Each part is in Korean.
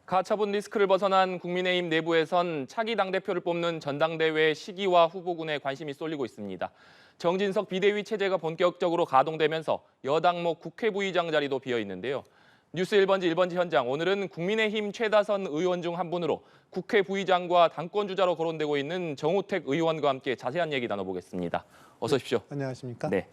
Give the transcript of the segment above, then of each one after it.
가처분 리스크를 벗어난 국민의힘 내부에선 차기 당대표를 뽑는 전당대회 시기와 후보군에 관심이 쏠리고 있습니다. 정진석 비대위 체제가 본격적으로 가동되면서 여당목 국회부의장 자리도 비어 있는데요. 뉴스 1번지 1번지 현장, 오늘은 국민의힘 최다선 의원 중 한 분으로 국회 부의장과 당권주자로 거론되고 있는 정우택 의원과 함께 자세한 얘기 나눠보겠습니다. 어서 오십시오. 안녕하십니까? 네.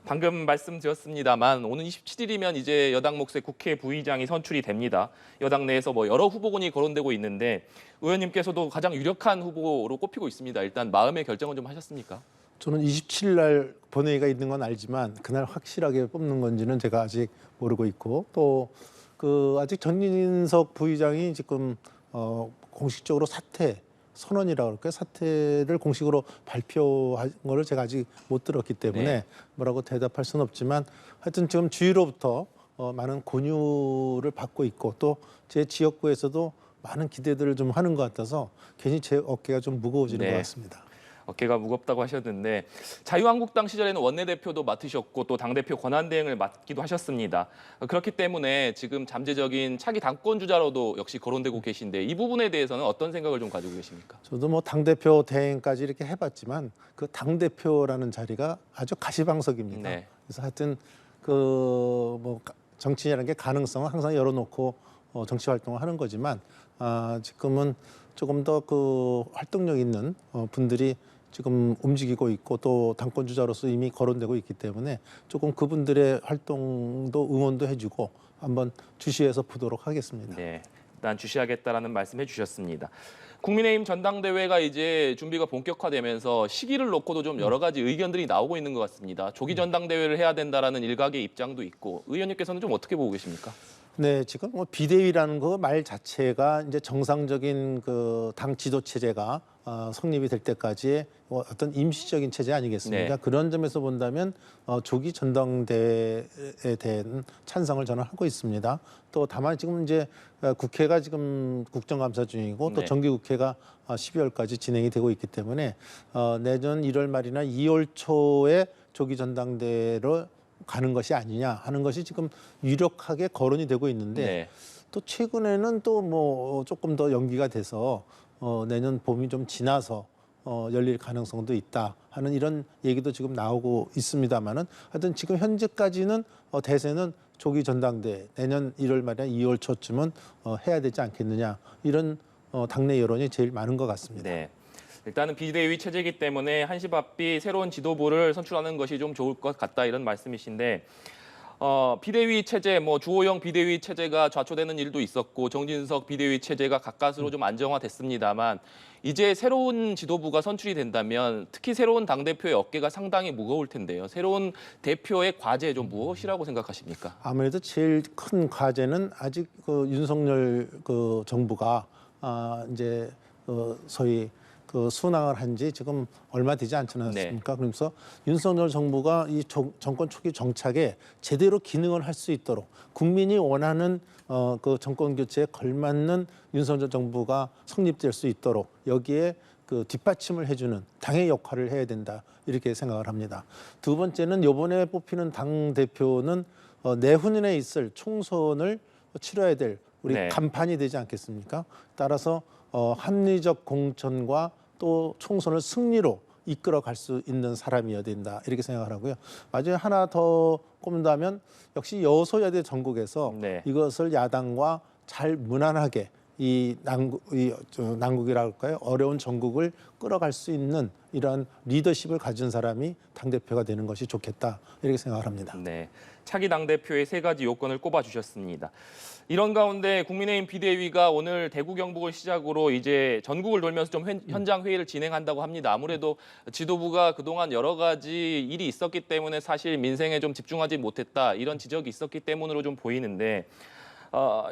방금 말씀드렸습니다만 오는 27일이면 이제 여당 몫의 국회 부의장이 선출이 됩니다. 여당 내에서 여러 후보군이 거론되고 있는데 의원님께서도 가장 유력한 후보로 꼽히고 있습니다. 일단 마음의 결정은 좀 하셨습니까? 저는 27일 날 본회의가 있는 건 알지만 그날 확실하게 뽑는 건지는 제가 아직 모르고 있고 또 아직 전인석 부의장이 지금 공식적으로 사퇴 선언이라고 할까요? 사퇴를 공식으로 발표한 거를 제가 아직 못 들었기 때문에 네. 뭐라고 대답할 수는 없지만 하여튼 지금 주위로부터 많은 권유를 받고 있고 또 제 지역구에서도 많은 기대들을 좀 하는 것 같아서 괜히 제 어깨가 좀 무거워지는 네. 것 같습니다. 어깨가 무겁다고 하셨는데 자유한국당 시절에는 원내대표도 맡으셨고 또 당대표 권한대행을 맡기도 하셨습니다. 그렇기 때문에 지금 잠재적인 차기 당권주자로도 역시 거론되고 계신데 이 부분에 대해서는 어떤 생각을 좀 가지고 계십니까? 저도 뭐 당대표 대행까지 이렇게 해봤지만 그 당대표라는 자리가 아주 가시방석입니다. 네. 그래서 하여튼 정치인이라는 게 가능성을 항상 열어놓고 정치 활동을 하는 거지만 지금은 조금 더 활동력 있는 분들이 지금 움직이고 있고 또 당권 주자로서 이미 거론되고 있기 때문에 조금 그분들의 활동도 응원도 해주고 한번 주시해서 보도록 하겠습니다. 네, 일단 주시하겠다라는 말씀해 주셨습니다. 국민의힘 전당대회가 이제 준비가 본격화되면서 시기를 놓고도 좀 여러 가지 의견들이 나오고 있는 것 같습니다. 조기 전당대회를 해야 된다라는 일각의 입장도 있고 의원님께서는 좀 어떻게 보고 계십니까? 네, 지금 비대위라는 그 말 자체가 이제 정상적인 당 지도 체제가 성립이 될 때까지의 어떤 임시적인 체제 아니겠습니까? 네. 그런 점에서 본다면 조기 전당대회에 대한 찬성을 저는 하고 있습니다. 또 다만 지금 이제 국회가 지금 국정감사 중이고 또 네. 정기국회가 12월까지 진행이 되고 있기 때문에 내년 1월 말이나 2월 초에 조기 전당대회로 가는 것이 아니냐 하는 것이 지금 유력하게 거론이 되고 있는데 네. 또 최근에는 또 조금 더 연기가 돼서 내년 봄이 좀 지나서 열릴 가능성도 있다 하는 이런 얘기도 지금 나오고 있습니다만은 하여튼 지금 현재까지는 대세는 조기 전당대회 내년 1월 말이나 2월 초쯤은 해야 되지 않겠느냐 이런 당내 여론이 제일 많은 것 같습니다. 네. 일단은 비대위 체제이기 때문에 한시바삐 새로운 지도부를 선출하는 것이 좀 좋을 것 같다 이런 말씀이신데 비대위 체제, 주호영 비대위 체제가 좌초되는 일도 있었고 정진석 비대위 체제가 가까스로 좀 안정화됐습니다만 이제 새로운 지도부가 선출이 된다면 특히 새로운 당대표의 어깨가 상당히 무거울 텐데요. 새로운 대표의 과제 좀 무엇이라고 생각하십니까? 아무래도 제일 큰 과제는 아직 윤석열 정부가 이제 소위 순항을 한 지 지금 얼마 되지 않지 않습니까? 네. 그러면서 윤석열 정부가 이 정권 초기 정착에 제대로 기능을 할 수 있도록 국민이 원하는 정권 교체에 걸맞는 윤석열 정부가 성립될 수 있도록 여기에 뒷받침을 해주는 당의 역할을 해야 된다 이렇게 생각을 합니다. 두 번째는 이번에 뽑히는 당 대표는 내후년에 있을 총선을 치러야 될 우리 네. 간판이 되지 않겠습니까? 따라서 합리적 공천과 또 총선을 승리로 이끌어갈 수 있는 사람이어야 된다 이렇게 생각을 하고요. 마지막에 하나 더 꼽는다면 역시 여소야대 전국에서 네. 이것을 야당과 잘 무난하게 난국이라 할까요? 어려운 전국을 끌어갈 수 있는 이러한 리더십을 가진 사람이 당대표가 되는 것이 좋겠다 이렇게 생각을 합니다. 네, 차기 당대표의 세 가지 요건을 꼽아주셨습니다. 이런 가운데 국민의힘 비대위가 오늘 대구 경북을 시작으로 이제 전국을 돌면서 좀 현장 회의를 진행한다고 합니다. 아무래도 지도부가 그동안 여러 가지 일이 있었기 때문에 사실 민생에 좀 집중하지 못했다 이런 지적이 있었기 때문으로 좀 보이는데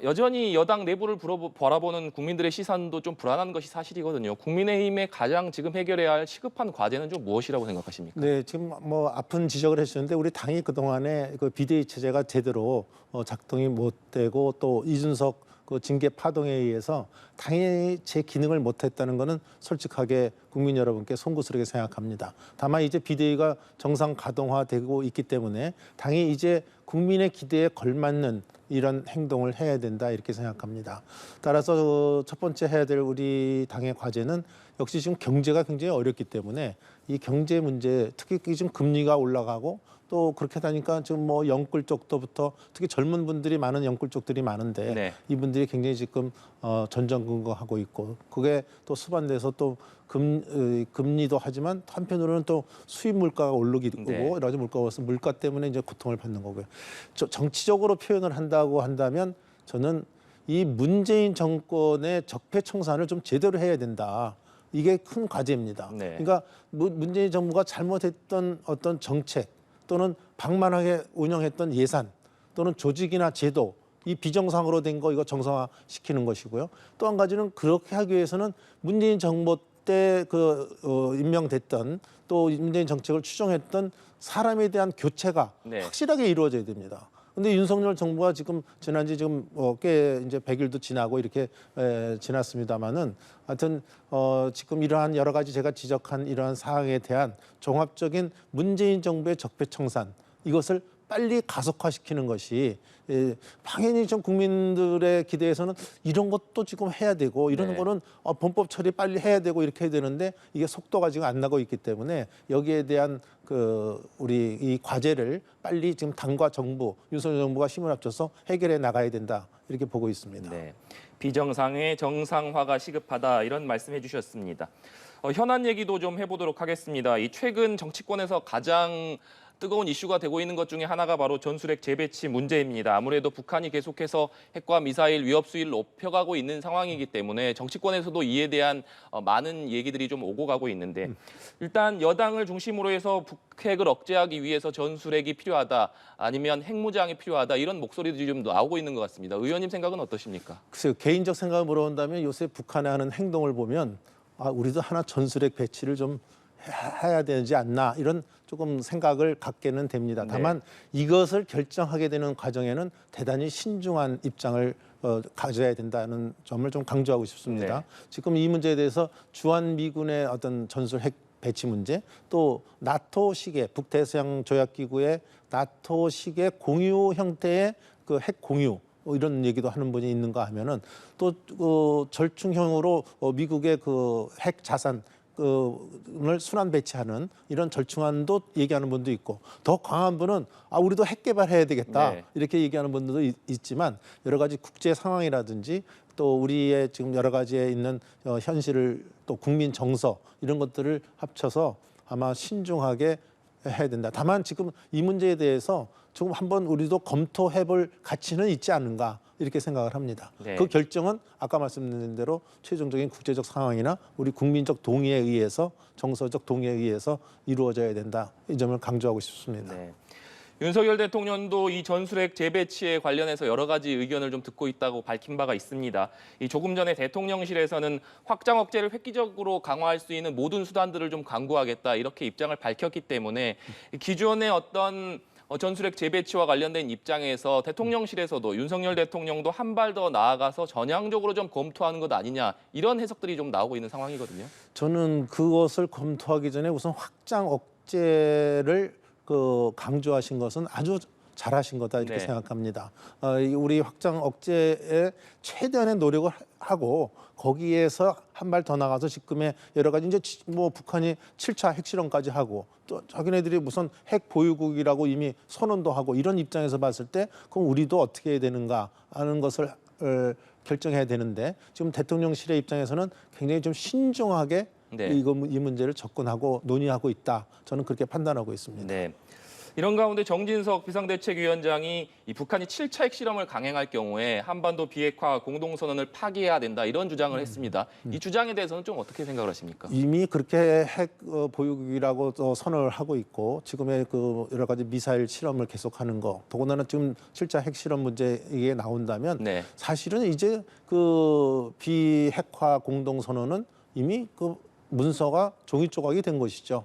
여전히 여당 내부를 바라보는 국민들의 시선도 좀 불안한 것이 사실이거든요. 국민의힘의 가장 지금 해결해야 할 시급한 과제는 좀 무엇이라고 생각하십니까? 네, 지금 아픈 지적을 해주셨는데 우리 당이 그동안에 비대위 체제가 제대로 작동이 못 되고 또 이준석 그 징계 파동에 의해서 당연히 제 기능을 못했다는 것은 솔직하게 국민 여러분께 송구스럽게 생각합니다. 다만 이제 비대위가 정상 가동화되고 있기 때문에 당연히 이제 국민의 기대에 걸맞는 이런 행동을 해야 된다 이렇게 생각합니다. 따라서 첫 번째 해야 될 우리 당의 과제는 역시 지금 경제가 굉장히 어렵기 때문에 이 경제 문제, 특히 지금 금리가 올라가고 또 그렇게 하니까 지금 뭐 영끌 쪽부터 특히 젊은 분들이 많은 영끌 쪽들이 많은데 네. 이분들이 굉장히 지금 전전긍긍하고 있고 그게 또 수반돼서 또 금리도 하지만 한편으로는 또 수입 물가가 오르기도 네. 오고 여러 가지 물가가 올라서 물가 때문에 이제 고통을 받는 거고요. 정치적으로 표현을 한다고 한다면 저는 이 문재인 정권의 적폐청산을 좀 제대로 해야 된다. 이게 큰 과제입니다. 네. 그러니까 문재인 정부가 잘못했던 어떤 정책 또는 방만하게 운영했던 예산 또는 조직이나 제도 이 비정상으로 된 거 이거 정상화시키는 것이고요. 또 한 가지는 그렇게 하기 위해서는 문재인 정부 때 임명됐던 또 문재인 정책을 추종했던 사람에 대한 교체가 네. 확실하게 이루어져야 됩니다. 근데 윤석열 정부가 지금 지난지 지금 꽤 이제 100일도 지나고 이렇게 지났습니다만은 하여튼 지금 이러한 여러 가지 제가 지적한 이러한 사항에 대한 종합적인 문재인 정부의 적폐청산 이것을 빨리 가속화시키는 것이 당연히 좀 국민들의 기대에서는 이런 것도 지금 해야 되고 이런 네. 거는 범법 처리 빨리 해야 되고 이렇게 해야 되는데 이게 속도가 지금 안 나고 있기 때문에 여기에 대한 우리 이 과제를 빨리 지금 당과 정부, 윤석열 정부가 힘을 합쳐서 해결해 나가야 된다 이렇게 보고 있습니다. 네. 비정상의 정상화가 시급하다 이런 말씀해 주셨습니다. 현안 얘기도 좀 해보도록 하겠습니다. 이 최근 정치권에서 가장 뜨거운 이슈가 되고 있는 것 중에 하나가 바로 전술핵 재배치 문제입니다. 아무래도 북한이 계속해서 핵과 미사일 위협 수위를 높여가고 있는 상황이기 때문에 정치권에서도 이에 대한 많은 얘기들이 좀 오고 가고 있는데 일단 여당을 중심으로 해서 북핵을 억제하기 위해서 전술핵이 필요하다 아니면 핵무장이 필요하다 이런 목소리들이 좀 나오고 있는 것 같습니다. 의원님 생각은 어떠십니까? 글쎄요. 개인적 생각을 물어본다면 요새 북한이 하는 행동을 보면 우리도 하나 전술핵 배치를 좀 해야 되지 않나 이런 조금 생각을 갖게는 됩니다. 다만 이것을 결정하게 되는 과정에는 대단히 신중한 입장을 가져야 된다는 점을 좀 강조하고 싶습니다. 네. 지금 이 문제에 대해서 주한미군의 어떤 전술핵 배치 문제 또 나토식의 북대서양 조약기구의 나토식의 공유 형태의 그 핵 공유 이런 얘기도 하는 분이 있는가 하면은 또 절충형으로 미국의 그 핵 자산 을 순환 배치하는 이런 절충안도 얘기하는 분도 있고 더 강한 분은 우리도 핵 개발해야 되겠다 네. 이렇게 얘기하는 분들도 있지만 여러 가지 국제 상황이라든지 또 우리의 지금 여러 가지에 있는 현실을 또 국민 정서 이런 것들을 합쳐서 아마 신중하게 해야 된다. 다만 지금 이 문제에 대해서 조금 한번 우리도 검토해볼 가치는 있지 않은가 이렇게 생각을 합니다. 네. 그 결정은 아까 말씀드린 대로 최종적인 국제적 상황이나 우리 국민적 동의에 의해서 정서적 동의에 의해서 이루어져야 된다. 이 점을 강조하고 싶습니다. 네. 윤석열 대통령도 이 전술핵 재배치에 관련해서 여러 가지 의견을 좀 듣고 있다고 밝힌 바가 있습니다. 이 조금 전에 대통령실에서는 확장 억제를 획기적으로 강화할 수 있는 모든 수단들을 좀 강구하겠다 이렇게 입장을 밝혔기 때문에 기존의 어떤 전술핵 재배치와 관련된 입장에서 대통령실에서도 윤석열 대통령도 한 발 더 나아가서 전향적으로 좀 검토하는 것 아니냐 이런 해석들이 좀 나오고 있는 상황이거든요. 저는 그것을 검토하기 전에 우선 확장 억제를 강조하신 것은 아주 잘하신 거다 이렇게 네. 생각합니다. 우리 확장 억제에 최대한의 노력을 하고 거기에서 한 발 더 나가서 지금의 여러 가지 이제 뭐 북한이 7차 핵실험까지 하고 또 자기네들이 무슨 핵 보유국이라고 이미 선언도 하고 이런 입장에서 봤을 때 그럼 우리도 어떻게 해야 되는가 하는 것을 결정해야 되는데 지금 대통령실의 입장에서는 굉장히 좀 신중하게 네. 이 문제를 접근하고 논의하고 있다. 저는 그렇게 판단하고 있습니다. 네. 이런 가운데 정진석 비상대책위원장이 이 북한이 7차 핵실험을 강행할 경우에 한반도 비핵화 공동선언을 파기해야 된다 이런 주장을 했습니다. 이 주장에 대해서는 좀 어떻게 생각을 하십니까? 이미 그렇게 핵 보유국이라고 선언을 하고 있고 지금의 그 여러 가지 미사일 실험을 계속하는 거 더군다나 지금 7차 핵실험 문제 이게 나온다면 네. 사실은 이제 그 비핵화 공동선언은 이미 그 문서가 종이 조각이 된 것이죠.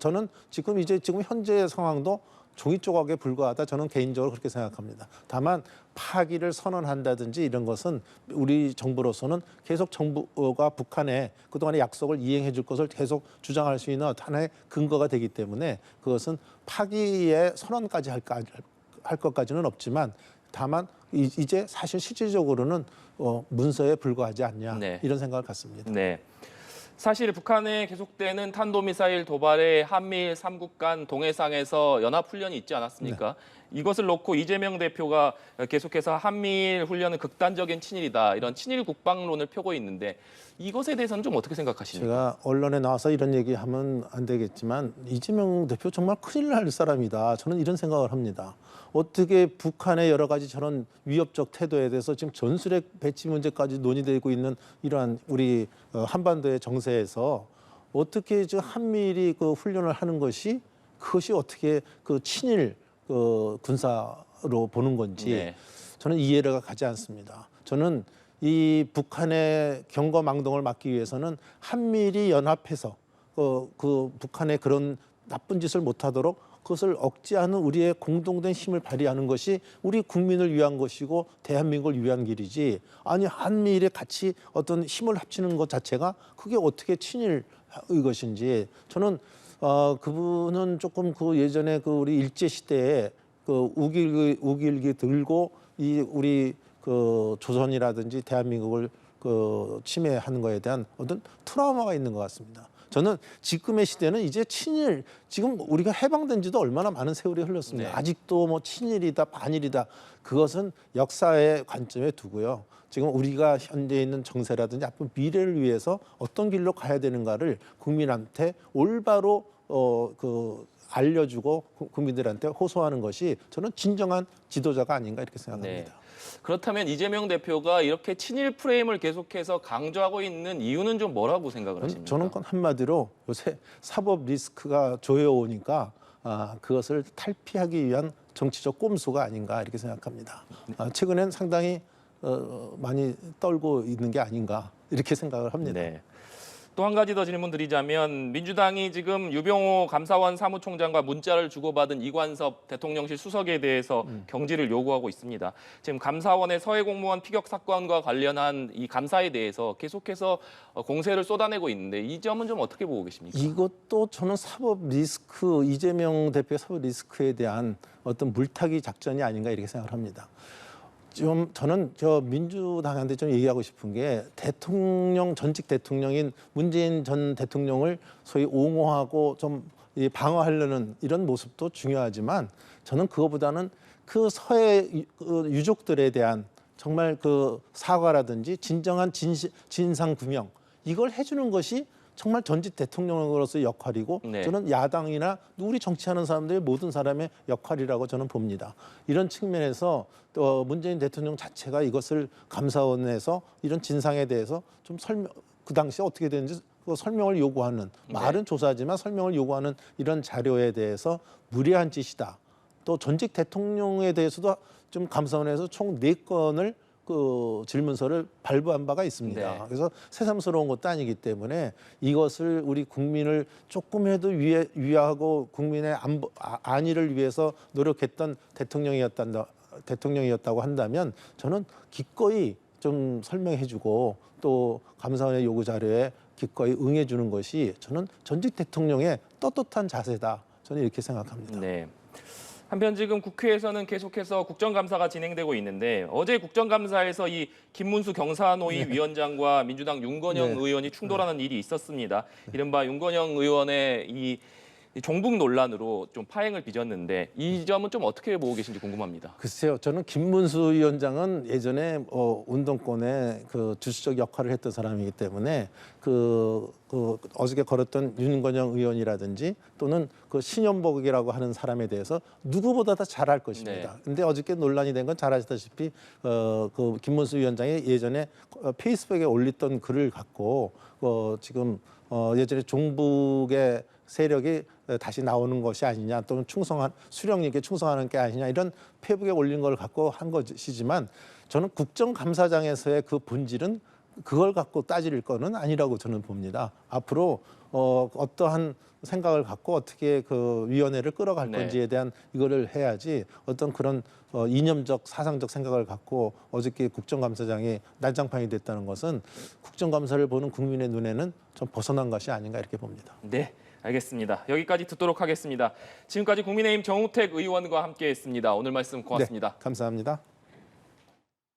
저는 지금 현재 상황도 종이 조각에 불과하다. 저는 개인적으로 그렇게 생각합니다. 다만 파기를 선언한다든지 이런 것은 우리 정부로서는 계속 정부가 북한에 그동안의 약속을 이행해 줄 것을 계속 주장할 수 있는 하나의 근거가 되기 때문에 그것은 파기의 선언까지 할 것까지는 없지만 다만 이제 사실 실질적으로는 문서에 불과하지 않냐 네. 이런 생각을 갖습니다. 네. 사실 북한에 계속되는 탄도미사일 도발에 한미일 3국 간 동해상에서 연합훈련이 있지 않았습니까? 이것을 놓고 이재명 대표가 계속해서 한미일 훈련은 극단적인 친일이다. 이런 친일 국방론을 펴고 있는데 이것에 대해서는 좀 어떻게 생각하십니까? 제가 언론에 나와서 이런 얘기하면 안 되겠지만 이재명 대표 정말 큰일 날 사람이다. 저는 이런 생각을 합니다. 어떻게 북한의 여러 가지 저런 위협적 태도에 대해서 지금 전술핵 배치 문제까지 논의되고 있는 이러한 우리 한반도의 정세에서 어떻게 지금 한미일이 그 훈련을 하는 것이 그것이 어떻게 그 친일 군사로 보는 건지 네. 저는 이해가 가지 않습니다. 저는 이 북한의 경거망동을 막기 위해서는 한미일이 연합해서 그 북한의 그런 나쁜 짓을 못하도록 그것을 억제하는 우리의 공동된 힘을 발휘하는 것이 우리 국민을 위한 것이고 대한민국을 위한 길이지 아니 한미일에 같이 어떤 힘을 합치는 것 자체가 그게 어떻게 친일의 것인지 저는 그분은 조금 그 예전에 그 우리 일제 시대에 그 우길기 들고 이 우리 그 조선이라든지 대한민국을 그 침해하는 거에 대한 어떤 트라우마가 있는 것 같습니다. 저는 지금의 시대는 이제 친일, 지금 우리가 해방된 지도 얼마나 많은 세월이 흘렀습니다. 네. 아직도 뭐 친일이다, 반일이다. 그것은 역사의 관점에 두고요. 지금 우리가 현재 있는 정세라든지 앞으로 미래를 위해서 어떤 길로 가야 되는가를 국민한테 올바로 알려주고 국민들한테 호소하는 것이 저는 진정한 지도자가 아닌가 이렇게 생각합니다. 네. 그렇다면 이재명 대표가 이렇게 친일 프레임을 계속해서 강조하고 있는 이유는 좀 뭐라고 생각을 하십니까? 저는 한마디로 요새 사법 리스크가 조여오니까 그것을 탈피하기 위한 정치적 꼼수가 아닌가 이렇게 생각합니다. 최근엔 상당히 많이 떨고 있는 게 아닌가 이렇게 생각을 합니다. 네. 또 한 가지 더 질문 드리자면 민주당이 지금 유병호 감사원 사무총장과 문자를 주고받은 이관섭 대통령실 수석에 대해서 경질을 요구하고 있습니다. 지금 감사원의 서해 공무원 피격 사건과 관련한 이 감사에 대해서 계속해서 공세를 쏟아내고 있는데 이 점은 좀 어떻게 보고 계십니까? 이것도 저는 사법 리스크, 이재명 대표의 사법 리스크에 대한 어떤 물타기 작전이 아닌가 이렇게 생각을 합니다. 저는 민주당한테 좀 얘기하고 싶은 게 전직 대통령인 문재인 전 대통령을 소위 옹호하고 좀 방어하려는 이런 모습도 중요하지만 저는 그거보다는 그 서해 유족들에 대한 정말 그 사과라든지 진정한 진상 규명 이걸 해주는 것이 정말 전직 대통령으로서의 역할이고 네. 저는 야당이나 우리 정치하는 사람들의 모든 사람의 역할이라고 저는 봅니다. 이런 측면에서 또 문재인 대통령 자체가 이것을 감사원에서 이런 진상에 대해서 좀 그 당시에 어떻게 됐는지 설명을 요구하는 말은 조사하지만 설명을 요구하는 이런 자료에 대해서 무례한 짓이다. 또 전직 대통령에 대해서도 좀 감사원에서 총 4건을 그 질문서를 발부한 바가 있습니다. 네. 그래서 새삼스러운 것도 아니기 때문에 이것을 우리 국민을 조금이라도 위하고 국민의 안위를 위해서 노력했던 대통령이었다고 한다면 저는 기꺼이 좀 설명해주고 또 감사원의 요구 자료에 기꺼이 응해주는 것이 저는 전직 대통령의 떳떳한 자세다. 저는 이렇게 생각합니다. 네. 한편 지금 국회에서는 계속해서 국정감사가 진행되고 있는데 어제 국정감사에서 이 김문수 경사노위 위원장과 민주당 윤건영 의원이 충돌하는 일이 있었습니다. 이른바 윤건영 의원의 이 종북 논란으로 좀 파행을 빚었는데 이 점은 좀 어떻게 보고 계신지 궁금합니다. 글쎄요, 저는 김문수 위원장은 예전에 운동권의 그 주수적 역할을 했던 사람이기 때문에 어저께 걸었던 윤건영 의원이라든지 또는 그 신현복이라고 하는 사람에 대해서 누구보다 다 잘할 것입니다. 근데 어저께 논란이 된 건 잘 아시다시피 그 김문수 위원장이 예전에 페이스북에 올렸던 글을 갖고 지금 예전에 종북의 세력이 다시 나오는 것이 아니냐 또는 수령님께 충성하는 게 아니냐 이런 페이북에 올린 걸 갖고 한 것이지만 저는 국정감사장에서의 그 본질은 그걸 갖고 따질 거는 아니라고 저는 봅니다. 앞으로 어떠한 생각을 갖고 어떻게 그 위원회를 끌어갈 네. 건지에 대한 이거를 해야지 어떤 그런 이념적 사상적 생각을 갖고 어저께 국정감사장이 난장판이 됐다는 것은 국정감사를 보는 국민의 눈에는 좀 벗어난 것이 아닌가 이렇게 봅니다. 네, 알겠습니다. 여기까지 듣도록 하겠습니다. 지금까지 국민의힘 정우택 의원과 함께했습니다. 오늘 말씀 고맙습니다. 네, 감사합니다.